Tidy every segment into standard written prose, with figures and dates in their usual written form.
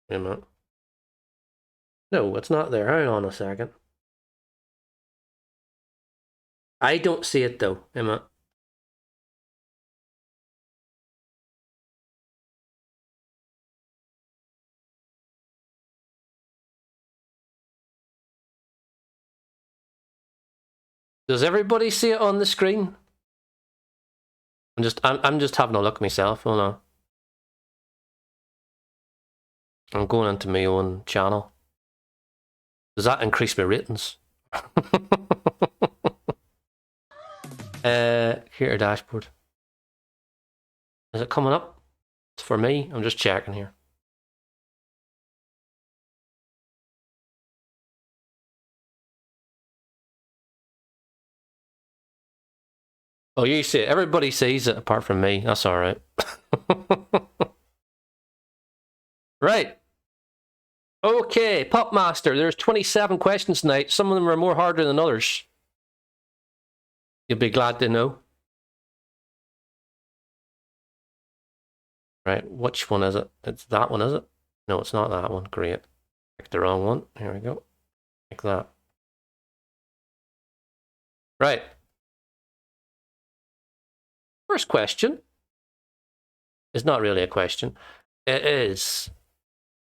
Wait a minute. No, it's not there. Hang on a second. I don't see it though. Wait a minute. Does everybody see it on the screen? I'm just having a look myself. Hold on. I'm going into my own channel. Does that increase my ratings? Here, dashboard. Is it coming up? It's for me. I'm just checking here. Oh, you see it. Everybody sees it apart from me. That's all right. Right. Okay, Popmaster. There's 27 questions tonight. Some of them are more harder than others. You'll be glad to know. Right, which one is it? It's that one, is it? No, it's not that one. Great. Picked the wrong one. Here we go. Like that. Right. First question is not really a question. It is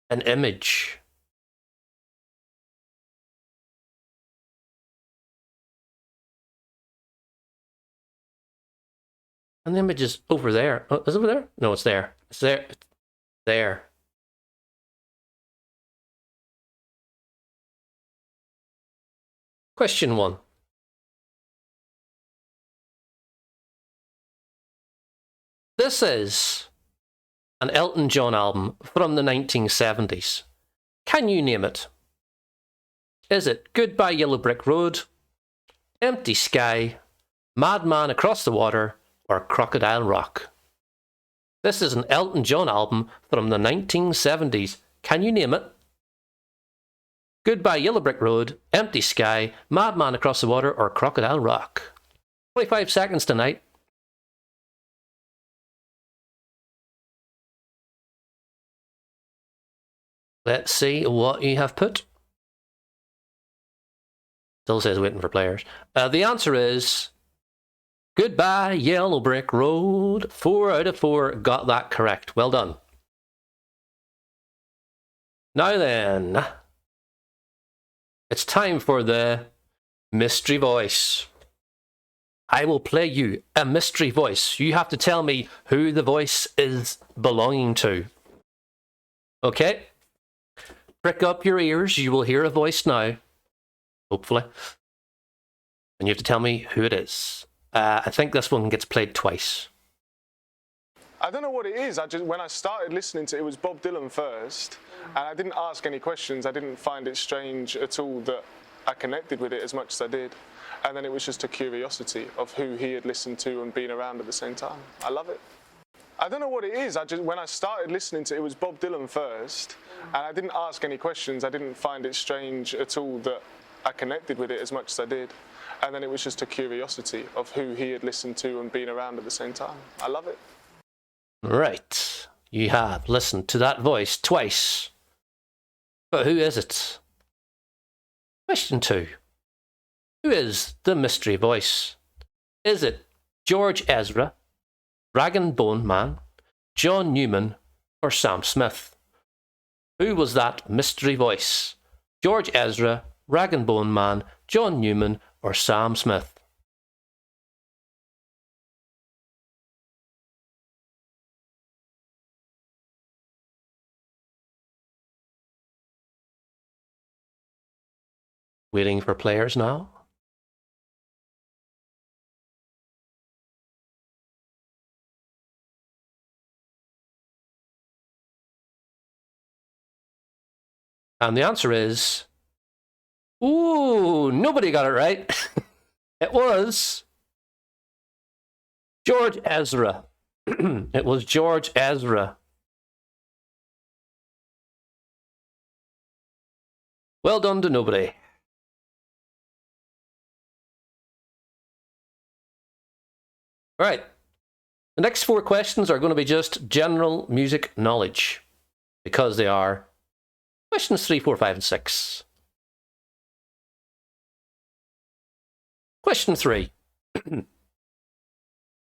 an image. And the image is over there. Oh, is it over there? No, it's there. It's there. It's there. Question 1. This is an Elton John album from the 1970s. Can you name it? Is it Goodbye Yellow Brick Road, Empty Sky, Madman Across the Water, or Crocodile Rock? This is an Elton John album from the 1970s. Can you name it? Goodbye Yellow Brick Road, Empty Sky, Madman Across the Water, or Crocodile Rock? 25 seconds tonight. Let's see what you have put. Still says waiting for players. The answer is Goodbye Yellow Brick Road. 4 out of 4 got that correct. Well done. Now then, it's time for the mystery voice. I will play you a mystery voice. You have to tell me who the voice is belonging to. Okay? Prick up your ears. You will hear a voice now. Hopefully. And you have to tell me who it is. I think this one gets played twice. I don't know what it is. When I started listening to it, it was Bob Dylan first, and I didn't ask any questions. I didn't find it strange at all that I connected with it as much as I did. And then it was just a curiosity of who he had listened to and been around at the same time. I love it. I don't know what it is. When I started listening to it, it was Bob Dylan first, and I didn't ask any questions. I didn't find it strange at all that I connected with it as much as I did. And then it was just a curiosity of who he had listened to and been around at the same time. I love it. Right. You have listened to that voice twice. But who is it? Question 2. Who is the mystery voice? Is it George Ezra, Rag and Bone Man, John Newman, or Sam Smith? Who was that mystery voice? George Ezra, Rag and Bone Man, John Newman, or Sam Smith? Waiting for players now. And the answer is... Ooh, nobody got it right. It was... George Ezra. It was George Ezra. Well done to nobody. All right. The next 4 questions are going to be just general music knowledge, because they are Questions 3, 4, 5, and 6. Question 3.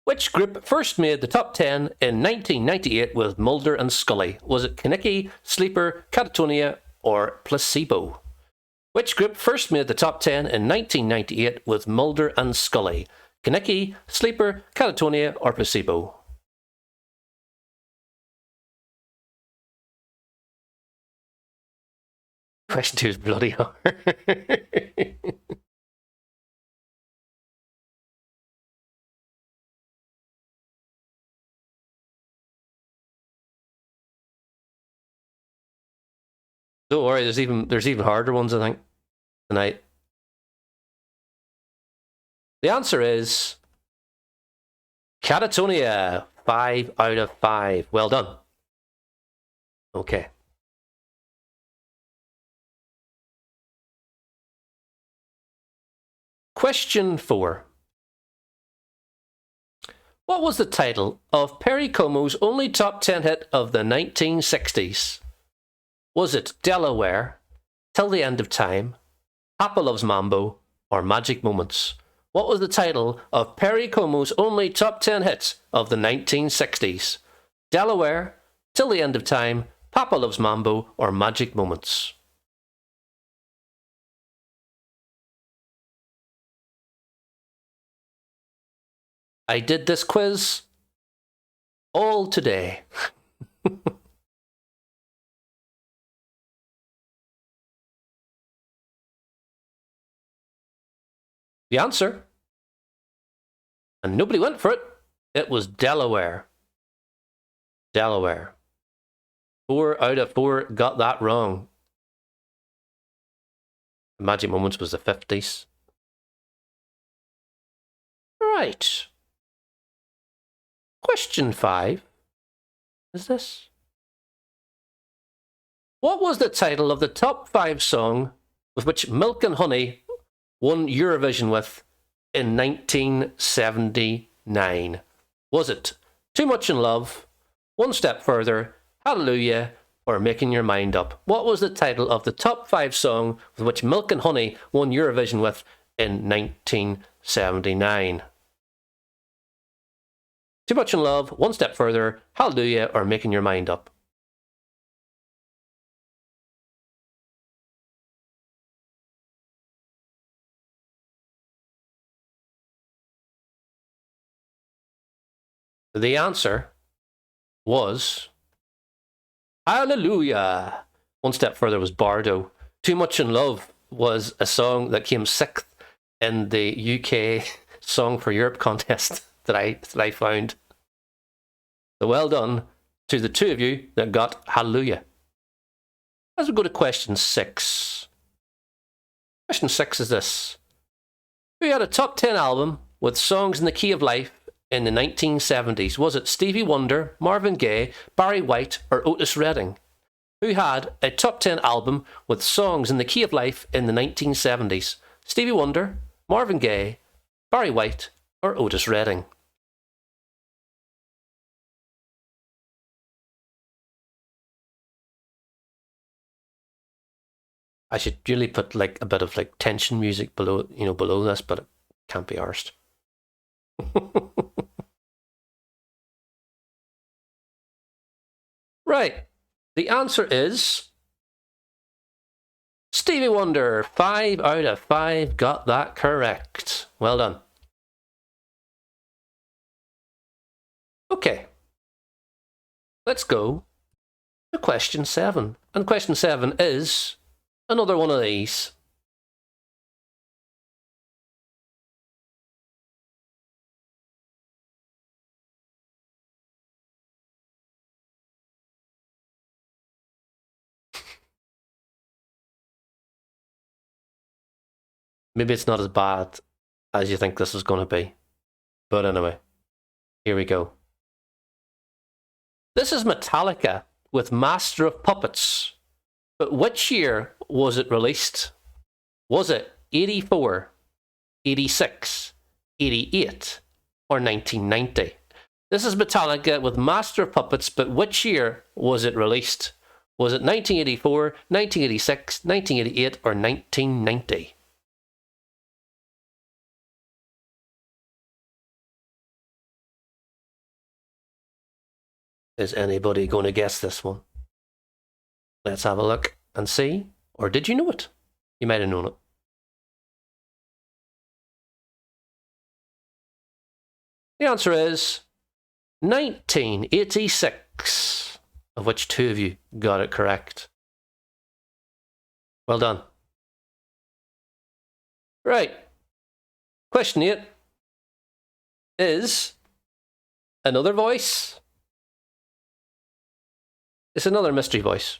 Which group first made the top 10 in 1998 with Mulder and Scully? Was it Kinnicky, Sleeper, Catatonia, or Placebo? Which group first made the top 10 in 1998 with Mulder and Scully? Kinnicky, Sleeper, Catatonia, or Placebo? Question 2 is bloody hard. Don't worry, there's even harder ones, I think, tonight. The answer is Catatonia. 5 out of 5. Well done. Okay. Question 4. What was the title of Perry Como's only top 10 hit of the 1960s? Was it Delaware, Till the End of Time, Papa Loves Mambo, or Magic Moments? What was the title of Perry Como's only top 10 hits of the 1960s? Delaware, Till the End of Time, Papa Loves Mambo, or Magic Moments? I did this quiz all today. The answer, and nobody went for it, it was Delaware. Delaware. 4 out of 4 got that wrong. Magic Moments was the 50s. Right. Question 5 is this. What was the title of the top 5 song with which Milk and Honey won Eurovision with in 1979? Was it Too Much in Love, One Step Further, Hallelujah, or Making Your Mind Up? What was the title of the top 5 song with which Milk and Honey won Eurovision with in 1979? Too Much in Love, One Step Further, Hallelujah, or Making Your Mind Up? The answer was Hallelujah. One Step Further was Bardo. Too Much in Love was a song that came 6th in the UK Song for Europe contest that I found. So well done to the two of you that got Hallelujah. As we go to question 6. Question 6 is this. Who had a top 10 album with songs in the key of life in the 1970s? Was it Stevie Wonder, Marvin Gaye, Barry White, or Otis Redding? Who had a top 10 album with songs in the key of life in the 1970s? Stevie Wonder, Marvin Gaye, Barry White, or Otis Redding? I should really put like a bit of like tension music below this, but it can't be arsed. Right. The answer is Stevie Wonder. 5 out of 5 got that correct. Well done. Okay. Let's go to question 7. And question 7 is another one of these. Maybe it's not as bad as you think this is going to be. But anyway, here we go. This is Metallica with Master of Puppets. But which year was it released? Was it 84, 86, 88, or 1990? This is Metallica with Master of Puppets, but which year was it released? Was it 1984, 1986, 1988, or 1990? Is anybody going to guess this one? Let's have a look and see. Or did you know it? You might have known it. The answer is 1986, of which 2 of you got it correct. Well done. Right. Question 8 is another voice. It's another mystery voice.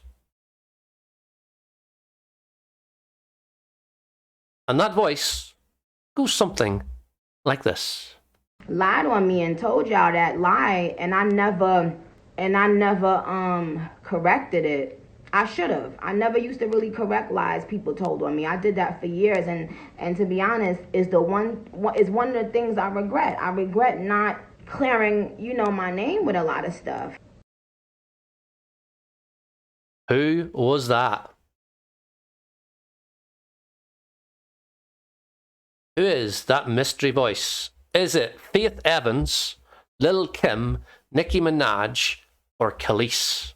And that voice goes something like this. Lied on me and told y'all that lie, and I never corrected it. I should have. I never used to really correct lies people told on me. I did that for years, and to be honest, is one of the things I regret. I regret not clearing, my name with a lot of stuff. Who was that? Who is that mystery voice? Is it Faith Evans, Lil Kim, Nicki Minaj, or Khalees?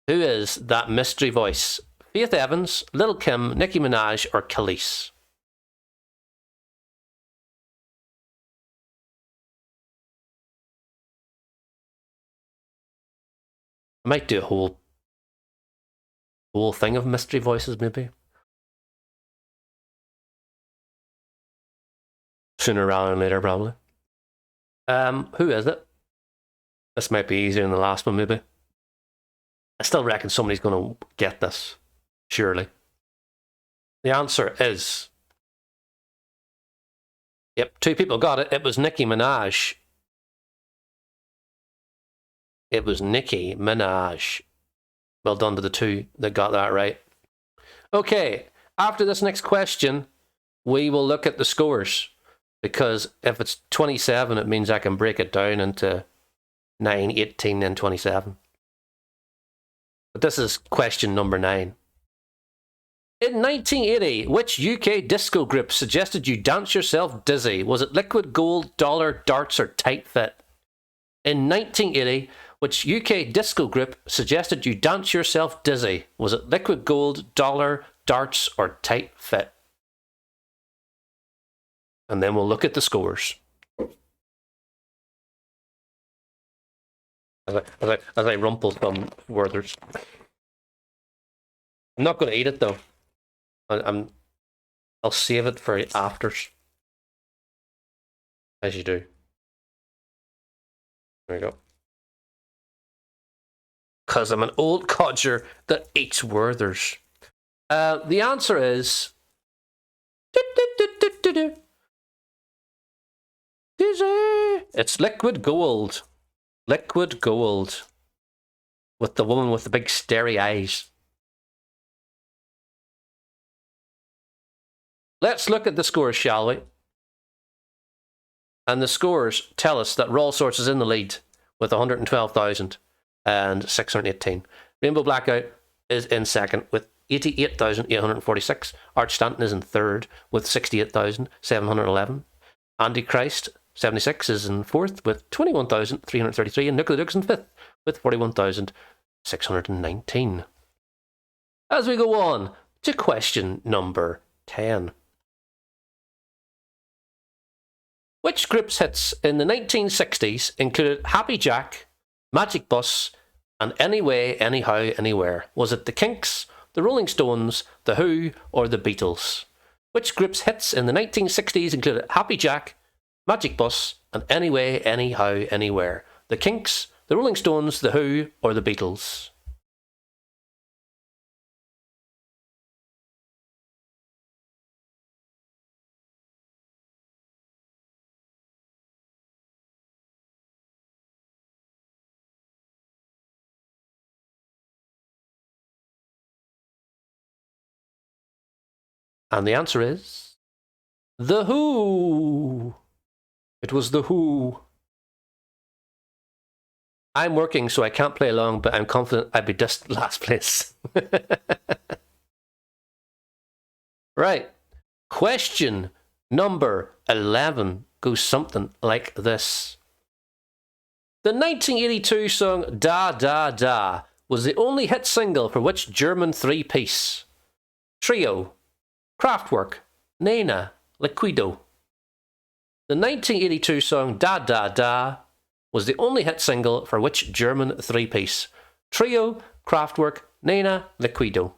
Who is that mystery voice? Faith Evans, Lil Kim, Nicki Minaj, or Khalees? I might do a whole thing of mystery voices, maybe. Sooner rather than later, probably. Who is it? This might be easier than the last one, maybe. I still reckon somebody's going to get this, surely. The answer is... Yep, 2 people got it. It was Nicki Minaj. It was Nicki Minaj. Well done to the 2 that got that right. Okay, after this next question, we will look at the scores. Because if it's 27, it means I can break it down into 9, 18, and 27. But this is question number 9. In 1980, which UK disco group suggested you dance yourself dizzy? Was it Liquid Gold, Dollar, Darts, or Tight Fit? In 1980, which UK disco group suggested you dance yourself dizzy? Was it Liquid Gold, Dollar, Darts, or Tight Fit? And then we'll look at the scores. As I rumple some Werthers. I'm not going to eat it though. I'll save it for afters. As you do. There we go. Because I'm an old codger that eats Werthers. The answer is... It's Liquid Gold. Liquid Gold. With the woman with the big starry eyes. Let's look at the scores, shall we? And the scores tell us that Raw Source is in the lead with 112,618. Rainbow Blackout is in second with 88,846. Arch Stanton is in third with 68,711. Antichrist 76 is in fourth with 21,333, and Nuclear Duke's in fifth with 41,619. As we go on to question number 10. Which group's hits in the 1960s included Happy Jack, Magic Bus, and Anyway, Anyhow, Anywhere? Was it the Kinks, the Rolling Stones, the Who, or the Beatles? Which group's hits in the 1960s included Happy Jack, Magic Bus, and Anyway, Anyhow, Anywhere? The Kinks, the Rolling Stones, the Who, or the Beatles? And the answer is... The Who! It was The Who. I'm working, so I can't play along, but I'm confident I'd be just last place. Right. Question number 11 goes something like this. The 1982 song Da Da Da was the only hit single for which German three-piece? Trio, Kraftwerk, Nena, Liquido. The 1982 song Da Da Da was the only hit single for which German three-piece? Trio, Kraftwerk, Nena, Liquido.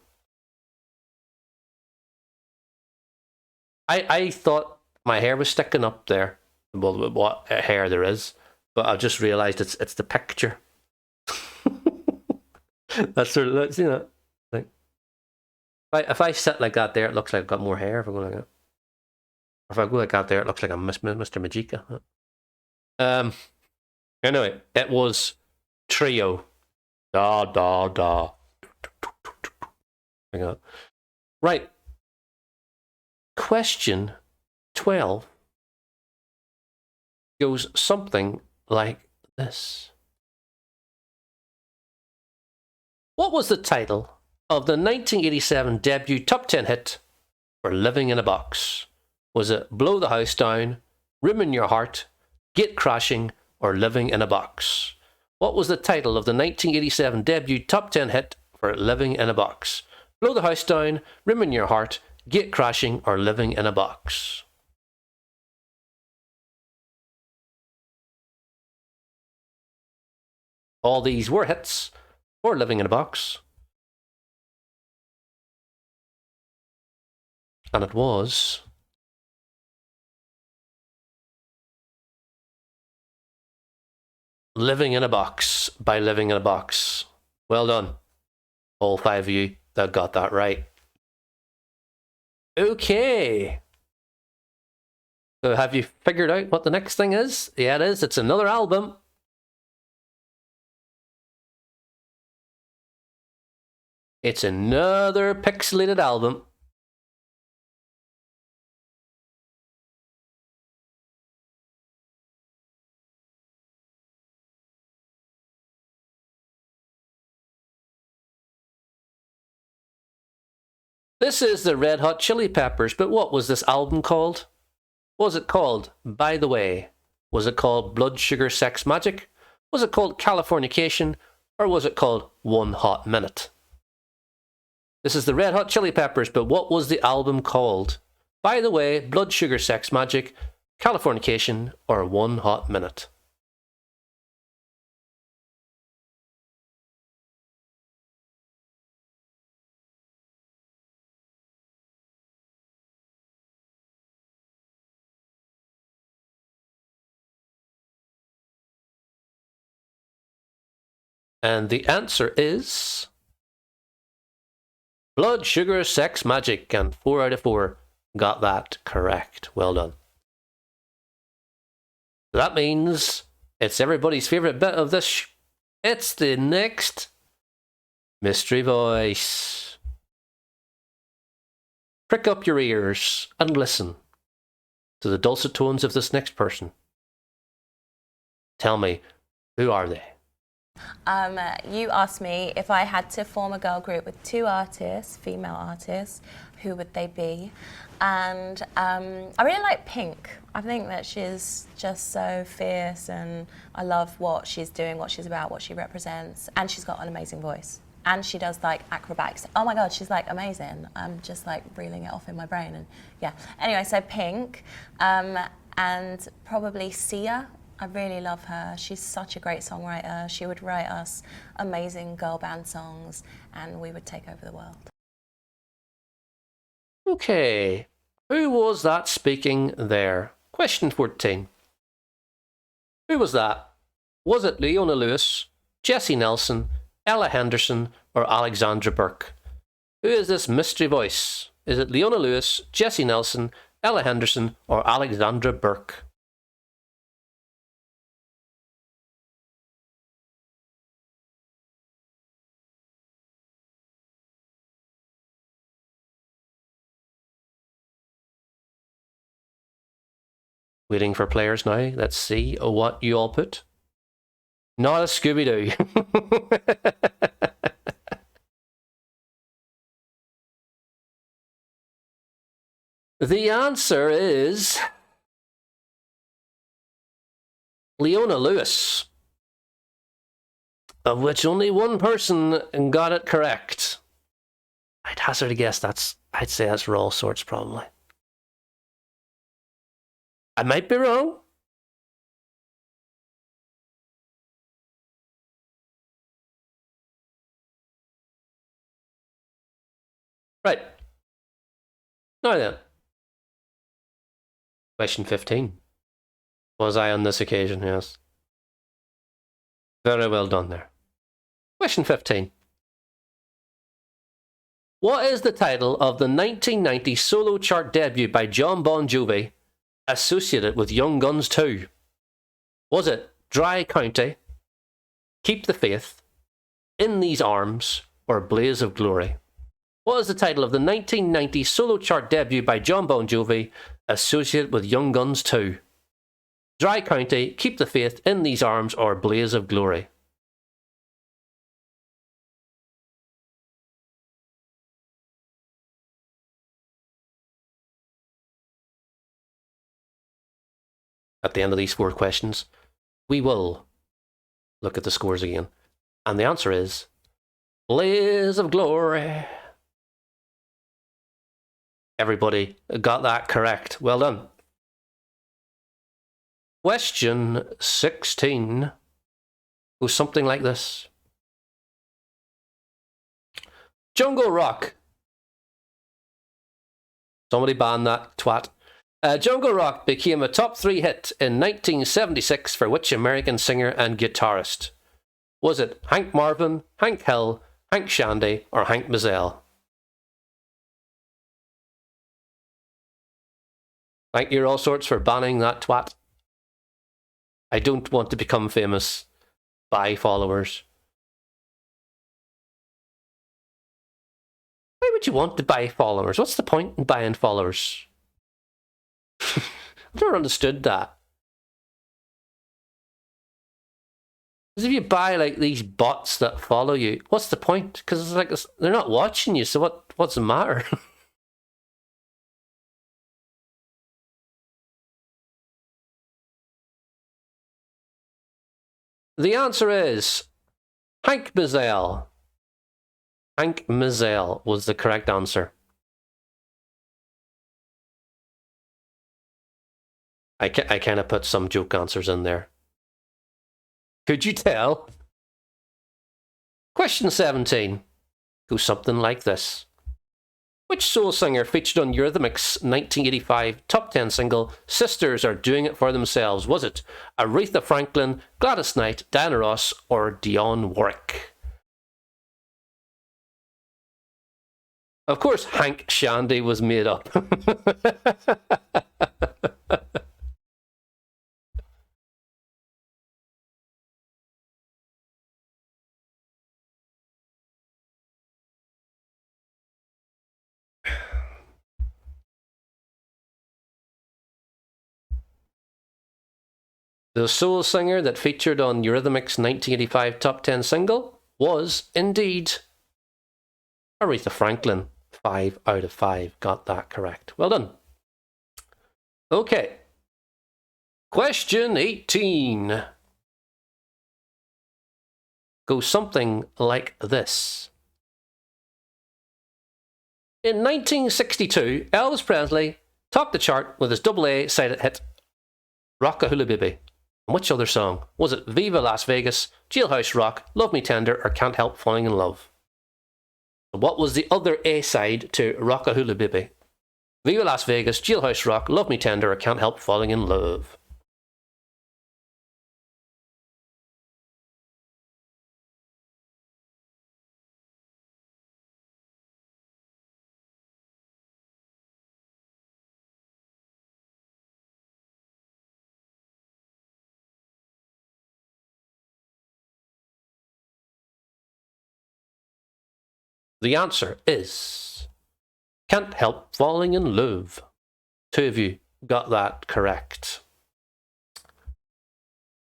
I thought my hair was sticking up there. Well, what hair there is, but I just realised it's the picture. That's sort of, that's, you know, like if I sit like that there, it looks like I've got more hair. If I go like that, if I go like that there, it looks like I'm Mr. Magica. Anyway, it was Trio. Da da da. Hang on. Right. Question 12 goes something like this. What was the title of the 1987 debut top 10 hit for Living in a Box? Was it Blow the House Down, Room in Your Heart, Gate Crashing, or Living in a Box? What was the title of the 1987 debut top 10 hit for Living in a Box? Blow the House Down, Room in Your Heart, Gate Crashing, or Living in a Box? All these were hits for Living in a Box. And it was Living in a Box by Living in a Box. Well done, all 5 of you that got that right. Okay. So have you figured out what the next thing is? Yeah, it is. It's another album. It's another pixelated album. This is the Red Hot Chili Peppers, but what was this album called? Was it called By the Way? Was it called Blood Sugar Sex Magic? Was it called Californication? Or was it called One Hot Minute? This is the Red Hot Chili Peppers, but what was the album called? By the Way, Blood Sugar Sex Magic, Californication, or One Hot Minute? And the answer is Blood Sugar Sex Magic, and 4 out of 4 got that correct. Well done. That means it's everybody's favourite bit of this. It's the next mystery voice. Prick up your ears and listen to the dulcet tones of this next person. Tell me, who are they? You asked me if I had to form a girl group with 2 artists, female artists, who would they be? And I really like Pink. I think that she's just so fierce, and I love what she's doing, what she's about, what she represents, and she's got an amazing voice. And she does like acrobatics. Oh my God, she's like amazing. I'm just like reeling it off in my brain, and yeah. Anyway, so Pink, and probably Sia. I really love her. She's such a great songwriter. She would write us amazing girl band songs, and we would take over the world. Okay, who was that speaking there? Question 14. Who was that? Was it Leona Lewis, Jessie Nelson, Ella Henderson, or Alexandra Burke? Who is this mystery voice? Is it Leona Lewis, Jessie Nelson, Ella Henderson, or Alexandra Burke? Waiting for players now. Let's see what you all put. Not a Scooby-Doo. The answer is Leona Lewis, of which only one person got it correct. I'd hazard a guess I'd say that's for all sorts, probably. I might be wrong. Right. Now then. Question 15. Was I on this occasion? Yes. Very well done there. Question 15. What is the title of the 1990 solo chart debut by Jon Bon Jovi associated with Young Guns 2? Was it Dry County, Keep the Faith, In These Arms, or Blaze of Glory? What is the title of the 1990 solo chart debut by Jon Bon Jovi associated with Young Guns 2? Dry County, Keep the Faith, In These Arms, or Blaze of Glory? At the end of these 4 questions, we will look at the scores again. And the answer is Blaze of Glory. Everybody got that correct. Well done. Question 16 goes something like this. Jungle Rock. Somebody ban that twat. Jungle Rock became a top 3 hit in 1976 for which American singer and guitarist? Was it Hank Marvin, Hank Hill, Hank Shandy, or Hank Mazzell? Thank you, all sorts, for banning that twat. I don't want to become famous. Bye, followers. Why would you want to buy followers? What's the point in buying followers? I've never understood that. Because if you buy like these bots that follow you, what's the point? Because it's like they're not watching you, so what's the matter? The answer is Hank Mazzell. Hank Mazzell was the correct answer. I kind of put some joke answers in there. Could you tell? Question 17 goes something like this. Which soul singer featured on Eurythmics' 1985 top 10 single, Sisters Are Doing It For Themselves? Was it Aretha Franklin, Gladys Knight, Diana Ross, or Dionne Warwick? Of course, Hank Shandy was made up. The soul singer that featured on Eurythmics' 1985 top 10 single was indeed Aretha Franklin. 5 out of 5 got that correct. Well done. Okay. Question 18 goes something like this. In 1962, Elvis Presley topped the chart with his AA sided hit Rock-a-Hula Baby. And which other song? Was it Viva Las Vegas, Jailhouse Rock, Love Me Tender, or Can't Help Falling in Love? What was the other A-side to Rock-a-Hula Baby? Viva Las Vegas, Jailhouse Rock, Love Me Tender, or Can't Help Falling in Love? The answer is Can't Help Falling in Love. 2 of you got that correct.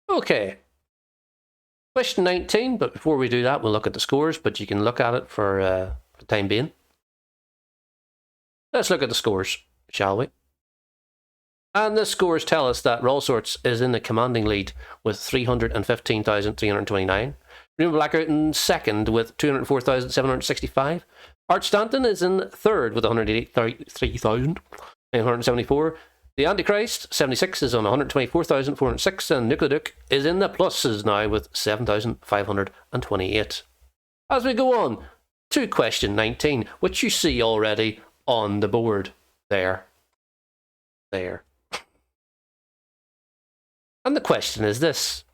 Okay. Question 19, but before we do that, we'll look at the scores, but you can look at it for the time being. Let's look at the scores, shall we? And the scores tell us that All Sorts is in the commanding lead with 315,329. Rainbow Blackout in second with 204,765. Art Stanton is in third with 183,974. The Antichrist, 76, is on 124,406, and Nuclear Duke is in the pluses now with 7,528. As we go on to question 19, which you see already on the board there. There. And the question is this.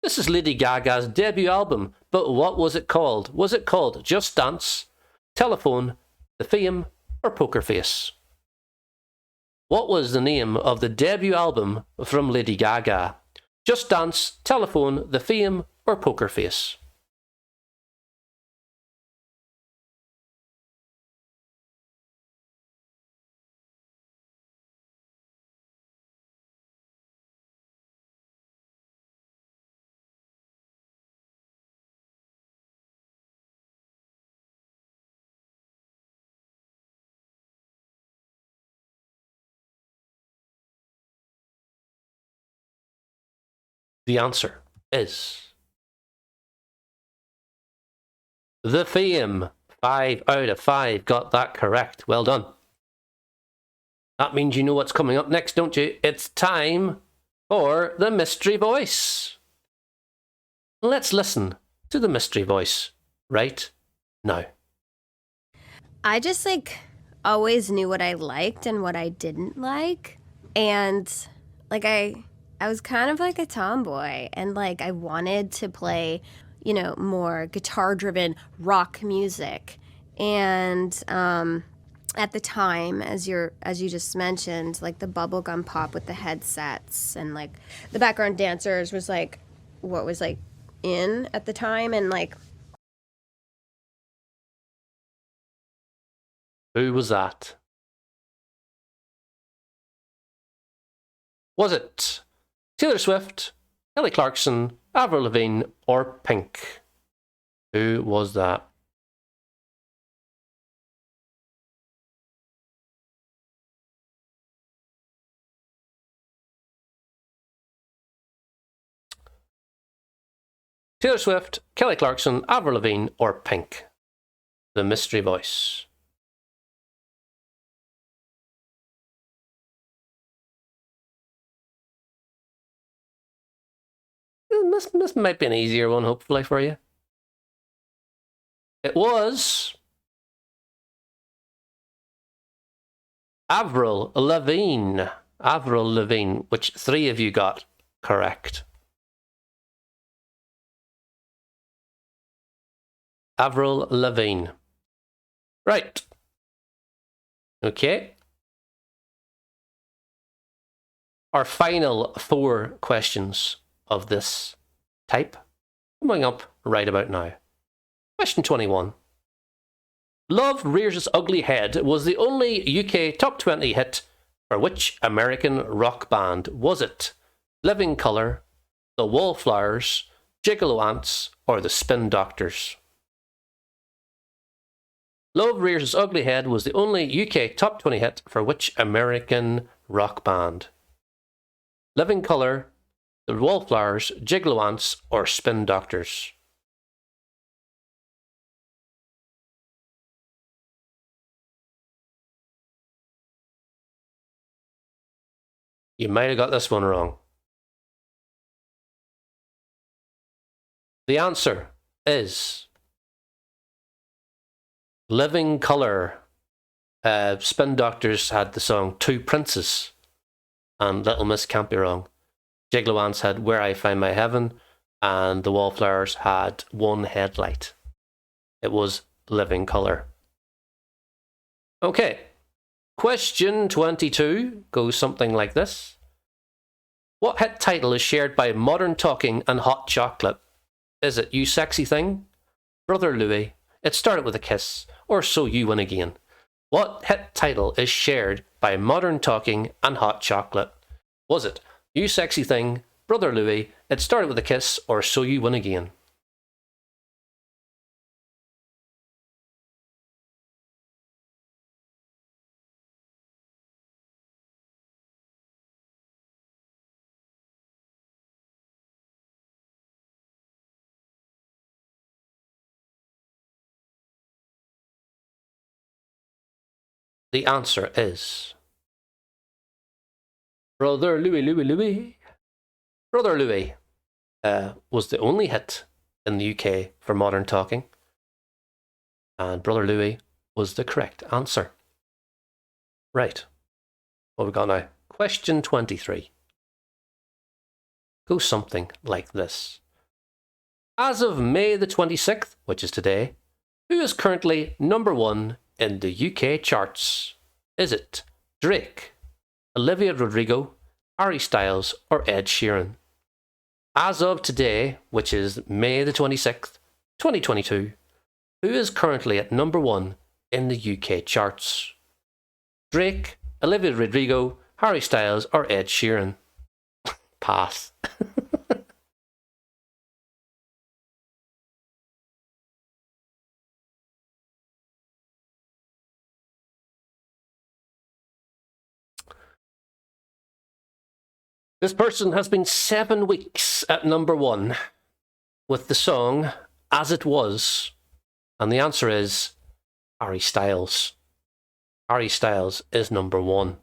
This is Lady Gaga's debut album, but what was it called? Was it called Just Dance, Telephone, The Fame, or Poker Face? What was the name of the debut album from Lady Gaga? Just Dance, Telephone, The Fame, or Poker Face? The answer is The Fame. 5 out of 5 got that correct. Well done. That means you know what's coming up next, don't you? It's time for the mystery voice. Let's listen to the mystery voice right now. I just always knew what I liked and what I didn't like. And I was kind of like a tomboy, and I wanted to play, more guitar-driven rock music. And at the time, as you just mentioned, the bubblegum pop with the headsets and the background dancers was what was in at the time, and Who was that? Was it Taylor Swift, Kelly Clarkson, Avril Lavigne, or Pink? Who was that? Taylor Swift, Kelly Clarkson, Avril Lavigne, or Pink? The mystery voice. This might be an easier one, hopefully, for you. It was Avril Lavigne. Avril Lavigne, which 3 of you got correct. Avril Lavigne. Right. Okay. Our final 4 questions of this type coming up right about now. Question 21. Love Rears Its Ugly Head was the only UK top 20 hit for which American rock band? Was it Living Colour, The Wallflowers, Gigolo Ants, or The Spin Doctors? Love Rears Its Ugly Head was the only UK top 20 hit for which American rock band? Living Colour, The Wallflowers, Gigolo Ants, or Spin Doctors? You might have got this one wrong. The answer is Living Colour. Spin Doctors had the song Two Princes, and Little Miss Can't Be Wrong. Gigolo Ants had Where I Find My Heaven, and the Wallflowers had One Headlight. It was Living Colour. Okay, question 22 goes something like this. What hit title is shared by Modern Talking and Hot Chocolate? Is it You Sexy Thing, Brother Louie, It Started With a Kiss, or So You Win Again? What hit title is shared by Modern Talking and Hot Chocolate? Was it You Sexy Thing, Brother Louie, It Started With a Kiss, or So You Win Again? The answer is Brother Louie, Louie, Louie. Brother Louie was the only hit in the UK for Modern Talking. And Brother Louie was the correct answer. Right. What have we got now? Question 23. Goes something like this. As of May the 26th, which is today, who is currently number 1 in the UK charts? Is it Drake, Olivia Rodrigo, Harry Styles, or Ed Sheeran? As of today, which is May the 26th, 2022, who is currently at number 1 in the UK charts? Drake, Olivia Rodrigo, Harry Styles, or Ed Sheeran? Pass. This person has been 7 weeks at number 1 with the song As It Was. And the answer is Harry Styles. Harry Styles is number 1.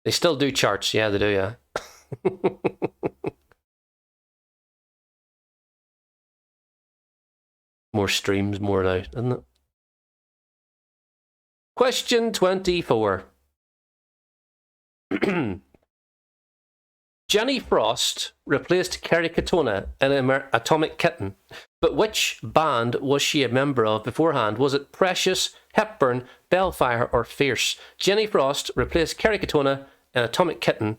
They still do charts. Yeah, they do, yeah. More streams, more now, isn't it? Question 24. Jenny Frost replaced Kerry Katona in Atomic Kitten, but which band was she a member of beforehand? Was it Precious, Hepburn, Bellfire, or Fierce? Jenny Frost replaced Kerry Katona in Atomic Kitten,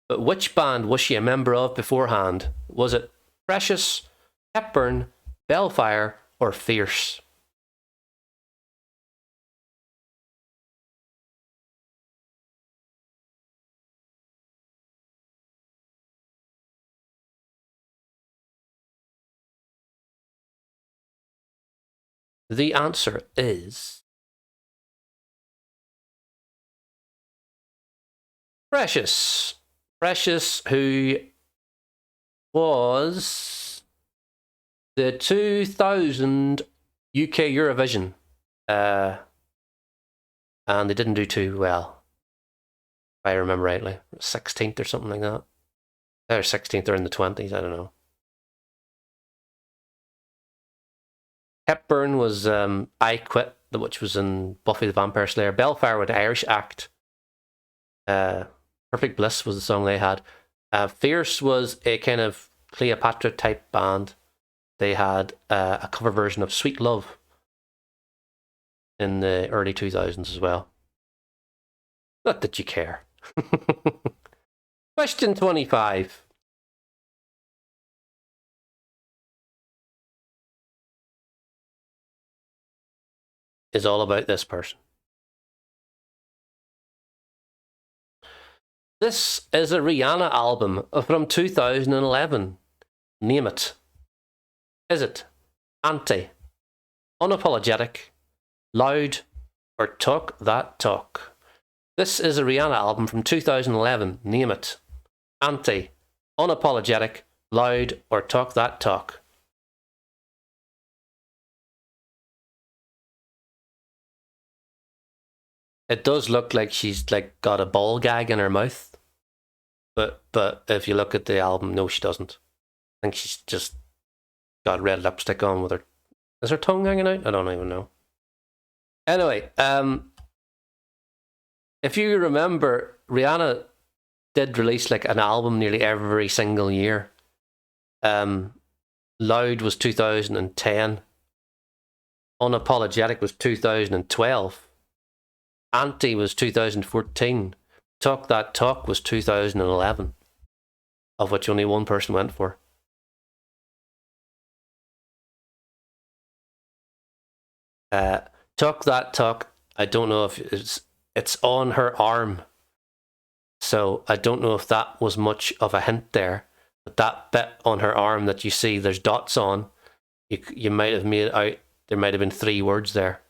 but which band was she a member of beforehand? Was it Precious, Hepburn, Bellfire, or Fierce? The answer is Precious. Precious, who was the 2000 UK Eurovision. And they didn't do too well, if I remember rightly. 16th or something like that. Or 16th or in the 20s, I don't know. Hepburn was I Quit, which was in Buffy the Vampire Slayer. Bellfire with the Irish act. Perfect Bliss was the song they had. Fierce was a kind of Cleopatra type band. They had a cover version of Sweet Love in the early 2000s as well. Not that you care. Question 25. Is all about this person. This is a Rihanna album from 2011. Name it. Is it Anti, Unapologetic, Loud, or Talk That Talk? This is a Rihanna album from 2011. Name it. Anti, Unapologetic, Loud, or Talk That Talk? It does look like she's like got a ball gag in her mouth, but if you look at the album, no, she doesn't. I think she's just got red lipstick on with her. Is her tongue hanging out? I don't even know. Anyway, if you remember, Rihanna did release like an album nearly every single year. Loud was 2010. Unapologetic was 2012. Anti was 2014. Talk That Talk was 2011, of which only one person went for. Talk That Talk, I don't know if it's on her arm. So I don't know if that was much of a hint there. But that bit on her arm that you see there's dots on, you might have made out there might have been 3 words there.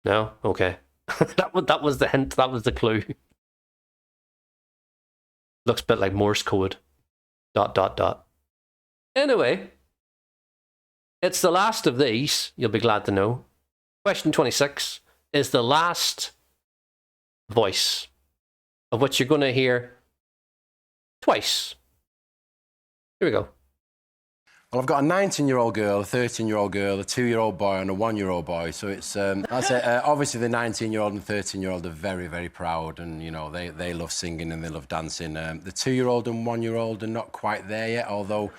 No? Okay. that was the hint, that was the clue. Looks a bit like Morse code. ... Anyway, it's the last of these, you'll be glad to know. Question 26 is the last voice, of which you're going to hear twice. Here we go. Well, I've got a 19-year-old girl, a 13-year-old girl, a 2-year-old boy and a 1-year-old boy. So it's, that's it. Obviously, the 19-year-old and 13-year-old are very, very proud and, you know, they love singing and they love dancing. The 2-year-old and 1-year-old are not quite there yet, although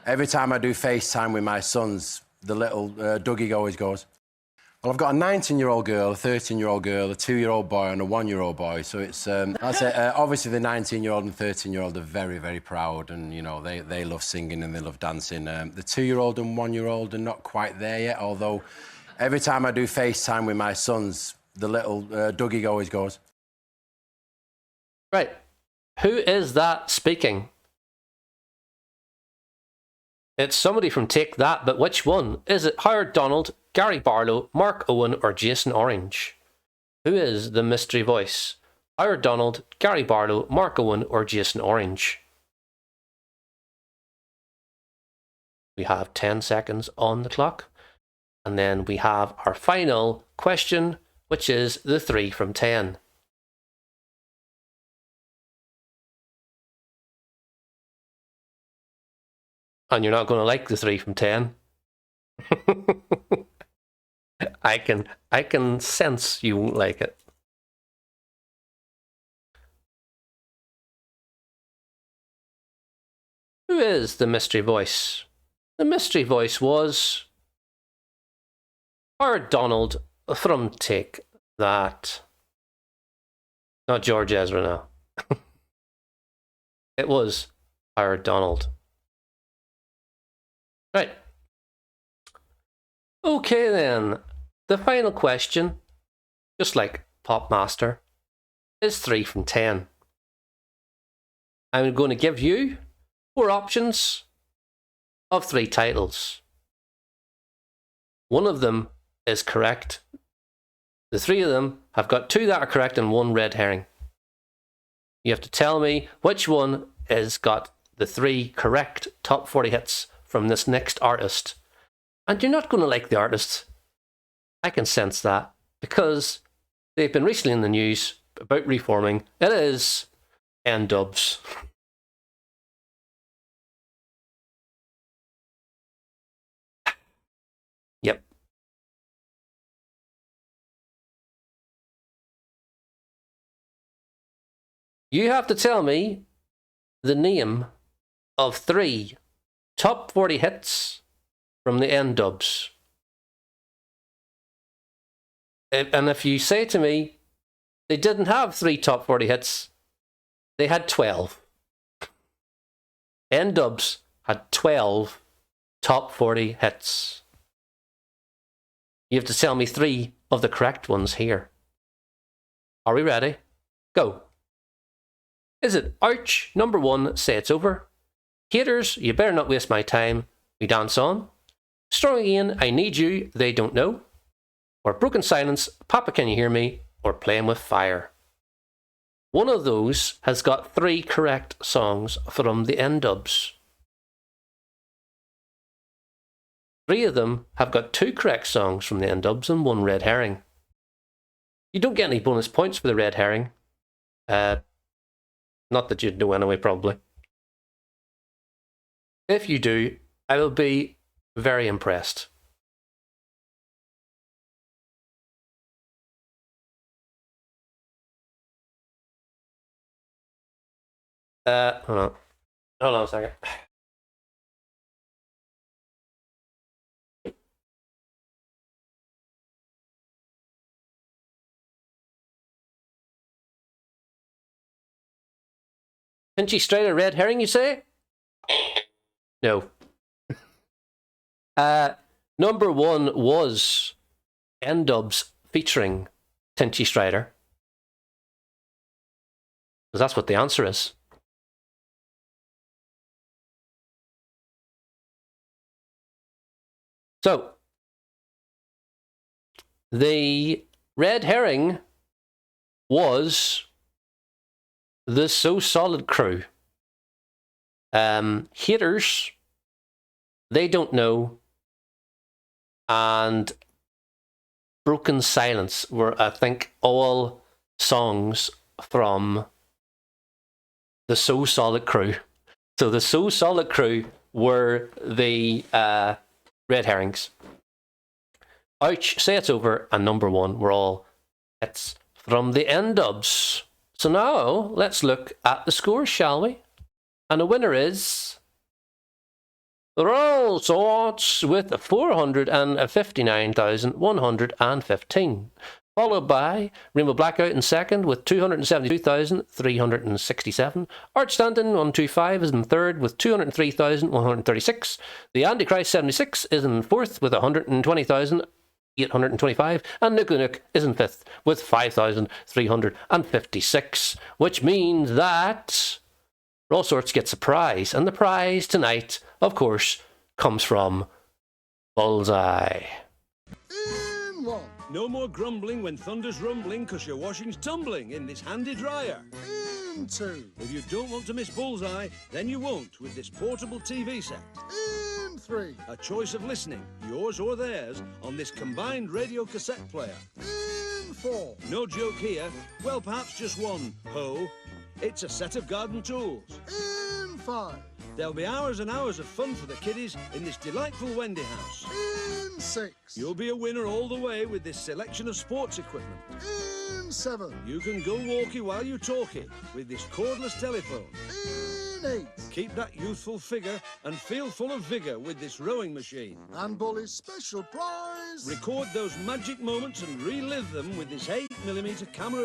every time I do FaceTime with my sons, the little Dougie always goes, well, I've got a 19-year-old girl, a 13-year-old girl, a 2-year-old boy and a 1-year-old boy. So it's, that's it. Obviously, the 19-year-old and 13-year-old are very, very proud and, you know, they love singing and they love dancing. The 2-year-old and 1-year-old are not quite there yet, although every time I do FaceTime with my sons, the little Dougie always goes. Right. Who is that speaking? It's somebody from Take That, but which one? Is it Howard Donald, Gary Barlow, Mark Owen, or Jason Orange? Who is the mystery voice? Howard Donald, Gary Barlow, Mark Owen, or Jason Orange? We have 10 seconds on the clock. And then we have our final question, which is the 3 from 10. And you're not going to like the 3 from 10. I can sense you won't like it. Who is the mystery voice? The mystery voice was Howard Donald from Take That. Not George Ezra now. It was Howard Donald. Right. Okay then. The final question, just like Popmaster, is 3 from 10. I'm going to give you 4 options of 3 titles. One of them is correct. The 3 of them have got 2 that are correct and 1 red herring. You have to tell me which one has got the 3 correct top 40 hits from this next artist. And you're not going to like the artist. I can sense that, because they've been recently in the news about reforming. It is N-Dubs. Yep. You have to tell me the name of 3 top 40 hits from the N-Dubs. And if you say to me, they didn't have 3 top 40 hits, they had 12. N-Dubs had 12 top 40 hits. You have to tell me 3 of the correct ones here. Are we ready? Go. Is it Ouch, number 1, Say It's Over? Haters, You Better Not Waste My Time, We Dance On? Strong Again, I Need You, They Don't Know? Or Broken Silence, Papa Can You Hear Me? Or Playing With Fire? One of those has got 3 correct songs from the N-Dubs. 3 of them have got 2 correct songs from the N-Dubs and 1 red herring. You don't get any bonus points for the red herring. Not that you'd know anyway, probably. If you do, I will be very impressed. Hold on. Hold on a second. Pinchy Strider red herring, you say? No. Number 1 was N-Dubs featuring Tinchy Strider. Because that's what the answer is. So, the red herring was the So Solid crew. Haters, they don't know, and Broken Silence were, I think, all songs from the So Solid crew. So the So Solid crew were the red herrings. Ouch, Say It's Over, and Number One were all hits from the N-Dubs. So now, let's look at the scores, shall we? And the winner is Roll Swords with 459,115. Followed by Rainbow Blackout in second with 272,367. Art Stanton 125 is in third with 203,136. The Antichrist 76 is in fourth with 120,825. And Nuku Nuk is in fifth with 5,356. Which means that All Sorts gets a prize. And the prize tonight, of course, comes from Bullseye. In one. No more grumbling when thunder's rumbling because your washing's tumbling in this handy dryer. In two. If you don't want to miss Bullseye, then you won't with this portable TV set. In three. A choice of listening, yours or theirs, on this combined radio cassette player. In four. No joke here. Well, perhaps just one. Ho. It's a set of garden tools. In five. There'll be hours and hours of fun for the kiddies in this delightful Wendy house. In six. You'll be a winner all the way with this selection of sports equipment. In seven. You can go walkie while you talkie with this cordless telephone. In eight. Keep that youthful figure and feel full of vigour with this rowing machine. And Bully's special prize. Record those magic moments and relive them with this 8mm camera